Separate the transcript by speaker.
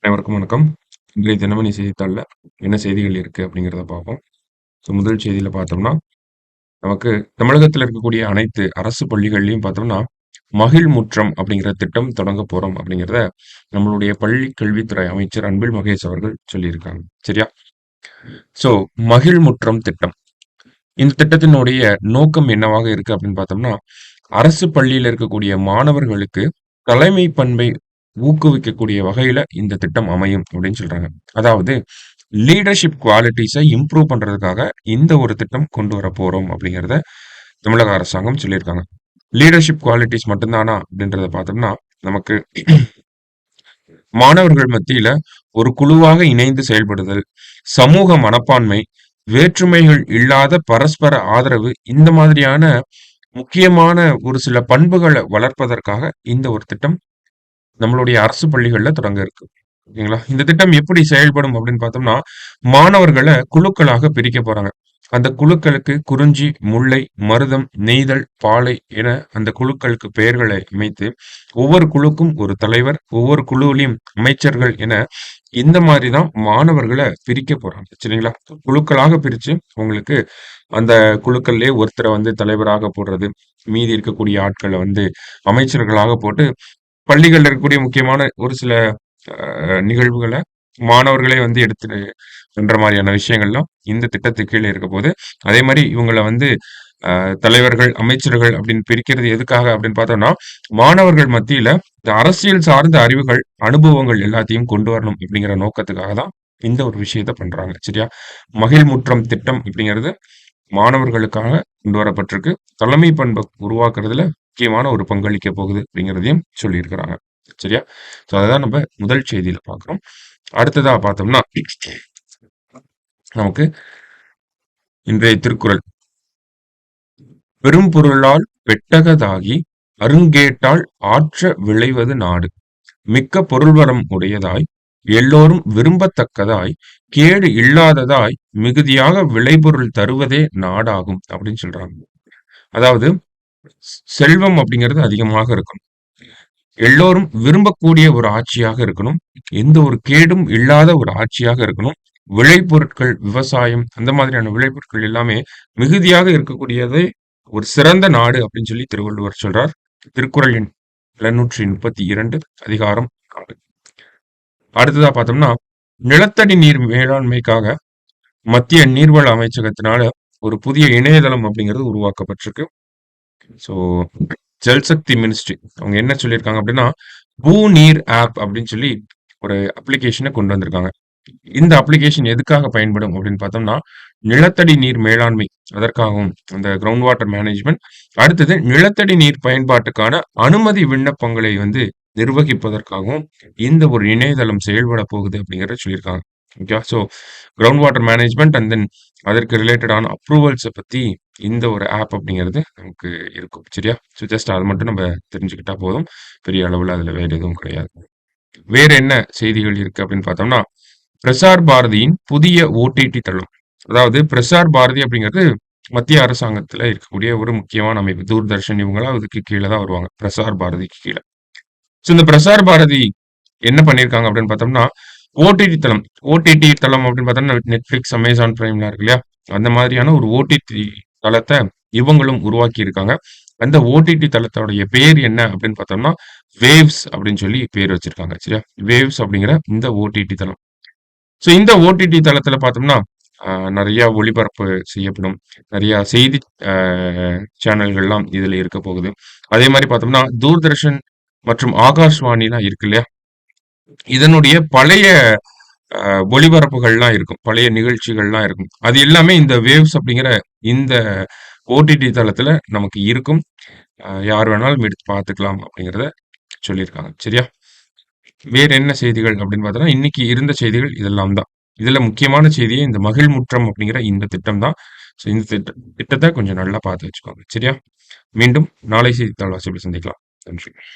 Speaker 1: அனைவருக்கும் வணக்கம். இன்றைய தினமணி செய்தித்தாள்ல என்ன செய்திகள் இருக்கு அப்படிங்கிறத பார்ப்போம். முதல் செய்தியில பார்த்தோம்னா, நமக்கு தமிழகத்துல இருக்கக்கூடிய அனைத்து அரசு பள்ளிகள்லயும் பார்த்தோம்னா, மகிழ் முற்றம் அப்படிங்கிற திட்டம் தொடங்க போறோம் அப்படிங்கிறத நம்மளுடைய பள்ளி கல்வித்துறை அமைச்சர் அன்பில் மகேஷ் அவர்கள் சொல்லியிருக்காங்க. சரியா? சோ மகிழ் முற்றம் திட்டம். இந்த திட்டத்தினுடைய நோக்கம் என்னவாக இருக்கு அப்படின்னு பார்த்தோம்னா, அரசு பள்ளியில இருக்கக்கூடிய மாணவர்களுக்கு தலைமை பண்பை ஊக்குவிக்கக்கூடிய வகையில இந்த திட்டம் அமையும் அப்படின்னு சொல்றாங்க. அதாவது லீடர்ஷிப் குவாலிட்டிஸை இம்ப்ரூவ் பண்றதுக்காக இந்த ஒரு திட்டம் கொண்டு வர போறோம் அப்படிங்கிறத தமிழக அரசாங்கம் சொல்லியிருக்காங்க. லீடர்ஷிப் குவாலிட்டிஸ் மட்டும்தானா அப்படின்றத பார்த்தோம்னா, நமக்கு மாணவர்கள் மத்தியில ஒரு குழுவாக இணைந்து செயல்படுதல், சமூக மனப்பான்மை, வேற்றுமைகள் இல்லாத பரஸ்பர ஆதரவு இந்த மாதிரியான முக்கியமான ஒரு சில பண்புகளை வளர்ப்பதற்காக இந்த ஒரு திட்டம் நம்மளுடைய அரசு பள்ளிகள்ல தொடங்க இருக்கு. ஓகேங்களா? இந்த திட்டம் எப்படி செயல்படும் அப்படின்னு பார்த்தோம்னா, மாணவர்கள குழுக்களாக பிரிக்க போறாங்க. அந்த குழுக்களுக்கு குறிஞ்சி, முல்லை, மருதம், நெய்தல், பாலை என அந்த குழுக்களுக்கு பெயர்களை அமைத்து, ஒவ்வொரு குழுக்கும் ஒரு தலைவர், ஒவ்வொரு குழுவிலும் அமைச்சர்கள் என இந்த மாதிரி தான் மாணவர்கள பிரிக்க போறாங்க. சரிங்களா? குழுக்களாக பிரிச்சு உங்களுக்கு அந்த குழுக்கள்லயே ஒருத்தரை வந்து தலைவராக போடுறது, மீதி இருக்கக்கூடிய ஆட்கள வந்து அமைச்சர்களாக போட்டு பள்ளிகள்ல இருக்கக்கூடிய முக்கியமான ஒரு சில நிகழ்வுகள மாணவர்களே வந்து எடுத்து பண்ற மாரியான விஷயங்கள்லாம் இந்த திட்டத்துக்கு கீழ இருக்கப்போது. அதே மாரி இவங்கள வந்து தலைவர்கள், அமைச்சர்கள் அப்படின்னு பிரிக்கிறது எதுக்காக அப்படின்னு பார்த்தோம்னா, மாணவர்கள் மத்தியில இந்த அரசியல் சார்ந்த அறிவுகள், அனுபவங்கள் எல்லாத்தையும் கொண்டு வரணும் அப்படிங்கிற நோக்கத்துக்காக தான் இந்த ஒரு விஷயத்த பண்றாங்க. சரியா? மகிழ்முற்றம் திட்டம் அப்படிங்கிறது மாணவர்களுக்காக கொண்டு வரப்பட்டிருக்கு. தலைமை பண்பை உருவாக்குறதுல முக்கியமான ஒரு பங்களிக்க போகுது அப்படிங்கிறதையும் சொல்லியிருக்கிறாங்க. சரியா? ஸோ அததான் நம்ம முதல் செய்தியில பார்க்கிறோம். அடுத்ததா பார்த்தோம்னா, நமக்கு இன்றைய திருக்குறள். பெரும்பொருளால் பெட்டகதாகி அருங்கேட்டால் ஆற்ற விளைவது நாடு. மிக்க பொருள்வரம் உடையதாய் எல்லோரும் விரும்பத்தக்கதாய் கேடு இல்லாததாய் மிகுதியாக விளைபொருள் தருவதே நாடாகும் அப்படின்னு சொல்றாங்க. அதாவது செல்வம் அப்படிங்கிறது அதிகமாக இருக்கணும். எல்லோரும் விரும்பக்கூடிய ஒரு ஆட்சியாக இருக்கணும். எந்த ஒரு கேடும் இல்லாத ஒரு ஆட்சியாக இருக்கணும். விளைபொருட்கள், விவசாயம் அந்த மாதிரியான விளைபொருட்கள் எல்லாமே மிகுதியாக இருக்கக்கூடியதை ஒரு சிறந்த நாடு அப்படின்னு சொல்லி திருவள்ளுவர் சொல்றார். திருக்குறள் எண் 732 அதிகாரம் 4. அடுத்ததா பார்த்தோம்னா, நிலத்தடி நீர் மேலாண்மைக்காக மத்திய நீர்வள அமைச்சகத்தினால ஒரு புதிய இணையதளம் அப்படிங்கிறது உருவாக்கப்பட்டிருக்கு. ஸோ ஜல்சக்தி மினிஸ்ட்ரி அவங்க என்ன சொல்லியிருக்காங்க அப்படின்னா, பூநீர் ஆப் அப்படின்னு சொல்லி ஒரு அப்ளிகேஷனை கொண்டு வந்திருக்காங்க. இந்த அப்ளிகேஷன் எதுக்காக பயன்படும் அப்படின்னு பார்த்தோம்னா, நிலத்தடி நீர் மேலாண்மை அதற்காகவும் அந்த கிரவுண்ட் வாட்டர் மேனேஜ்மெண்ட், அடுத்தது நிலத்தடி நீர் பயன்பாட்டுக்கான அனுமதி விண்ணப்பங்களை வந்து நிர்வகிப்பதற்காகவும் இந்த ஒரு இணையதளம் செயல்பட போகுது அப்படிங்கிறத சொல்லியிருக்காங்க. Okay. So ground water management and then அதற்கு ரிலேட்டடான அப்ரூவல்ஸை பத்தி இந்த ஒரு ஆப் அப்படிங்கிறது நமக்கு இருக்கும். சரியா? ஸோ ஜஸ்ட் அதை மட்டும் நம்ம தெரிஞ்சுக்கிட்டா போதும். பெரிய அளவில் அதுல வேற எதுவும் கிடையாது. வேற என்ன செய்திகள் இருக்கு அப்படின்னு பார்த்தோம்னா, பிரசார் பாரதியின் புதிய ஓடிடி தளம். அதாவது பிரசார் பாரதி அப்படிங்கிறது மத்திய அரசாங்கத்துல இருக்கக்கூடிய ஒரு முக்கியமான அமைப்பு. தூர்தர்ஷன் இவங்கலாம் அதுக்கு கீழே தான் வருவாங்க. பிரசார் பாரதிக்கு கீழே. ஸோ இந்த பிரசார் பாரதி என்ன பண்ணியிருக்காங்க அப்படின்னு பார்த்தோம்னா, ஓடிடி தளம். ஓடிடி தளம் அப்படின்னு பார்த்தோம்னா நெட்ஃபிளிக்ஸ், அமேசான் பிரைம்லாம் இருக்கு இல்லையா? அந்த மாதிரியான ஒரு ஓடிடி தளத்தை இவங்களும் உருவாக்கி இருக்காங்க. அந்த ஓடிடி தளத்தோடைய பேர் என்ன அப்படின்னு பார்த்தோம்னா, வேவ்ஸ் அப்படின்னு சொல்லி பேர் வச்சிருக்காங்க. சரியா? வேவ்ஸ் அப்படிங்கிற இந்த ஓடிடி தளம். ஸோ இந்த ஓடிடி தளத்துல பார்த்தோம்னா, நிறைய ஒளிபரப்பு செய்யப்படும். நிறைய செய்தி அ சேனல்கள்லாம் இதுல இருக்க போகுது. அதே மாரி பார்த்தோம்னா, தூர்தர்ஷன் மற்றும் ஆகாஷ்வாணிலாம் இருக்கு இல்லையா? இதனுடைய பழைய ஒளிபரப்புகள்லாம் இருக்கும். பழைய நிகழ்ச்சிகள்லாம் இருக்கும். அது எல்லாமே இந்த வேவ்ஸ் அப்படிங்கிற இந்த ஓடிடி தளத்துல நமக்கு இருக்கும். யார் வேணாலும் எடுத்து பார்த்துக்கலாம் அப்படிங்கிறத சொல்லியிருக்காங்க. சரியா? வேற என்ன செய்திகள் அப்படின்னு பார்த்தோம்னா, இன்னைக்கு இருந்த செய்திகள் இதெல்லாம் தான். இதுல முக்கியமான செய்தியே இந்த மகிழ்முற்றம் அப்படிங்கிற இந்த திட்டம் தான். ஸோ இந்த திட்டத்த கொஞ்சம் நல்லா பார்த்து வச்சுக்கோங்க. சரியா? மீண்டும் நாளை செய்தித்தாள் வாசிப்பில் சந்திக்கலாம். நன்றி.